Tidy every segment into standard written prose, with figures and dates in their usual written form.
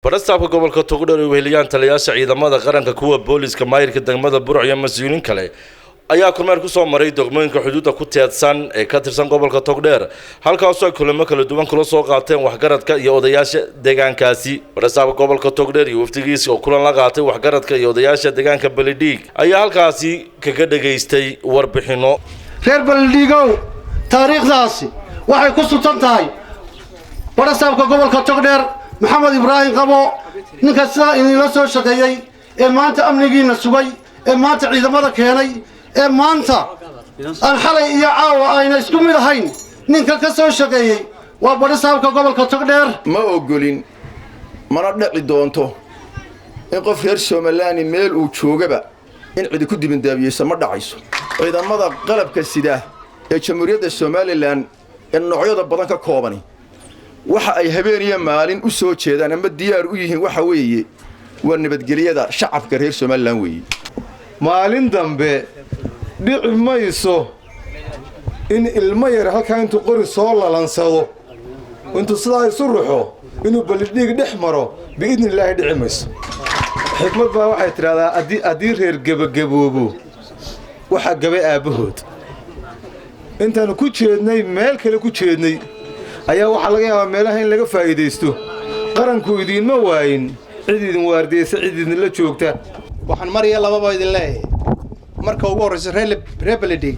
Barastaafka gobolka Togdheer oo weheliyaan taliyaasha ciidamada qaranka kuwa booliska maayirka degmada Burco iyo mas'uuliin kale ayaa kormeer ku soo maray degmooyinka xuduudda ku teedsan ee ka tirsan gobolka Togdheer halkaas oo kulamo kala duwan kula soo qaateen waxgaradka iyo odayaasha deegaankaasi. Barastaafka gobolka Togdheer iyo wafdigiisa oo kulan la qaatay waxgaradka iyo odayaasha deegaanka Balidhiig ayaa halkaasi kaga dhageystay warbixino. reer Balidhiigow taariikhdaasi waxay ku sugan tahay barastaafka gobolka Togdheer محمد إبراهيم قبو نكسر إني لا سوى شقيي إمانة أمنيجي نسوي إمانة عيد مرة كياني إمانة الحلا يعاو أين إسكومي الحين نكسر شقيي وبرسالك قبل كتقدر ما أقولين ما ردنا لدونتو إن قفير سوملاني ميل وشوجبا إن عد كود من دابي سمر دعيسو وإذا مضى قلب كالسداه الجمهورية الصومالية لأن النوعية بدنك كوباني waxa ay habeeniyeen maalin u soo jeedaan ama diyaar u yihiin waxa weeye waa nabadgelyada shacabka reer Soomaaliland weeye maalin dambe dhici mayso in ilmo yar halka intuu qori soo lalansado intuu sidaa isu ruxo inuu Balidhiig dhex maro biidin Ilaahay dhici mayso xikmad baa waxay tiraahdaa adii reer gabagaboobo waxa gabay aabahood intaan ku jeednay meel kale ku jeednay ayaa waxa laga yaabaa meelaha in laga faa'iideysto qaranku idin ma waayin cid idin waardeysa cid idin la joogta waxaan mariya lababa idin leeyahay marka ugu horeysa reer Balidhiig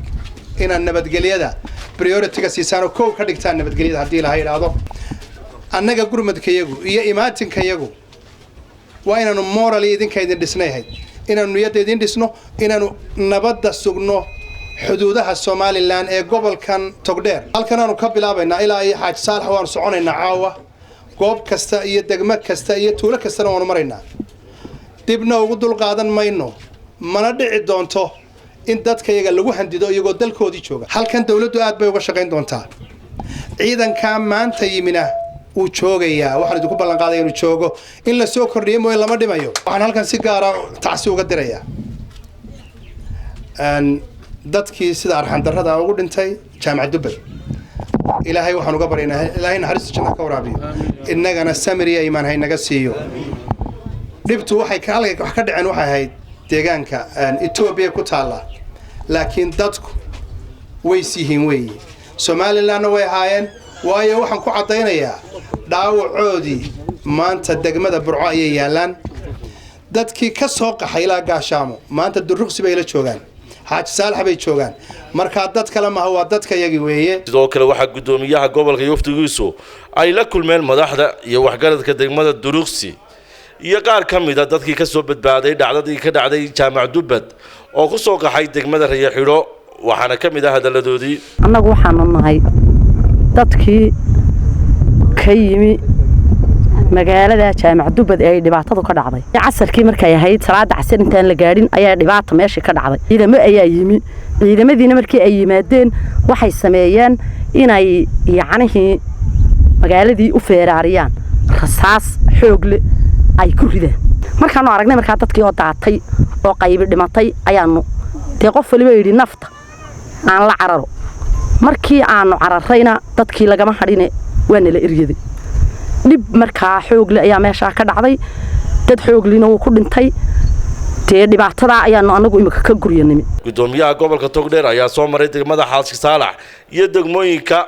inaan nabadgelyada priority-ga siisaan oo koow ka dhigtaan nabadgelyada hadii la yiraahdo annaga gurmadkayagu iyo imaatinkayagu waa inaanu moral idinka idin dhisnayhay inaanu niyada idin dhisno inaanu nabadda sugno xuduudaha Soomaaliland ee gobolkan Togdheer halkan aanu ka bilaabaynaa ilaa ay Xaaj Saalax waan soconaynaa caawa goob kasta iyo degmo kasta iyo tuulo kasta waan maraynaa dibna ugu dul qaadan mayno mana dhici doonto in dadka iyaga lagu handido iyagoo dalkoodii jooga halkan dawladdu aad bay uga shaqayn doontaa ciidanka maanta yimina uu joogayaa waxaan idinku ballan qaaday inuu joogo in la soo kordhiyo mooy lama dhimayo waxaan halkan si gaar ah tacsi uga dirayaa dadkii sida arxan darrada ugu dhintay jaamacad Dubai ilaahay waxaan uga baryaynaa ilaahay naxariista janno ka waraabiyo innagana samiriya iimaan hay naga siiyo dhibtu waxay ka dhaceen waxay ahayd deegaanka Ethiopia ku taala laakiin dadku way siihiin weeye Soomaaliland way haayeen waayo waxaan ku cadeynayaa dhaawacoodii maanta degmada Burco ayay yaalaan dadkii ka soo qaxay ilaa Gaashaamo maanta Duruqsi bay la joogaan Xaaj Saalax bay joogaan marka dad kale ma waa dadka yagi weeye sidoo kale waxa gudoomiyaha gobolka Yuftigiisu ay la kulmeen madaxda iyo waxgaradka degmada Duruqsi iyo qaar kamid ah dadkii ka soo badbaaday dhacdadii ka dhacday jaamacad Dubbad oo ku soo qaxay degmada Riyaxiro waxaana kamid ah hadaladoodii annagu waxaan nahay dadkii ka yimi magaalada jaamacad Dubbad ee dhibaatadu ka dhacday casarkii markay ahayd salaada casar intaan la gaarin ayaa dhibaato meeshii ka dhacday ciidamo ayaa yimi ciidamadiina markii ay yimaadeen waxay sameeyeen inay yacnihii magaaladii u feeraariyaan rasaas xoog leh ay ku rideen markaanu aragnay markaa dadkii oo daatay oo qayb dhimatay ayaanu qof waliba yiri nafta aan la cararo markii aanu cararayna dadkii lagama hadhine waana la eryaday dib markaa xoog leh ayaa meesha ka dhacday dad xoog lina uu ku dhintay dhibaatada ayaanu anagu imika ka guryanimi gudoomiyaha gobolka Togdheer ayaa soo maray degmada Xaaj Saalax iyo degmooyinka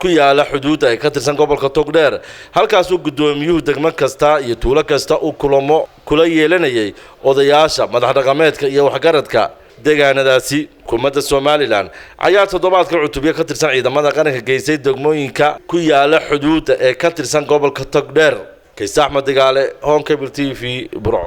ku yaala xuduudda ay ka tirsan gobolka Togdheer halkaas uu gudoomiyuhu degmo kasta iyo tuulo kasta uu kulamo kula yeelanayay odayaasha madax dhaqameedka iyo waxgaradka deegaanadaasi kumadda Soomaaliland ayaa toddobaadka cutubyo ka tirsan ciidamada qaranka geysay degmooyinka ku yaala xuduudda ee ka tirsan gobolka Togdheer Kays Axmed Digaale Home Cable TV Burco.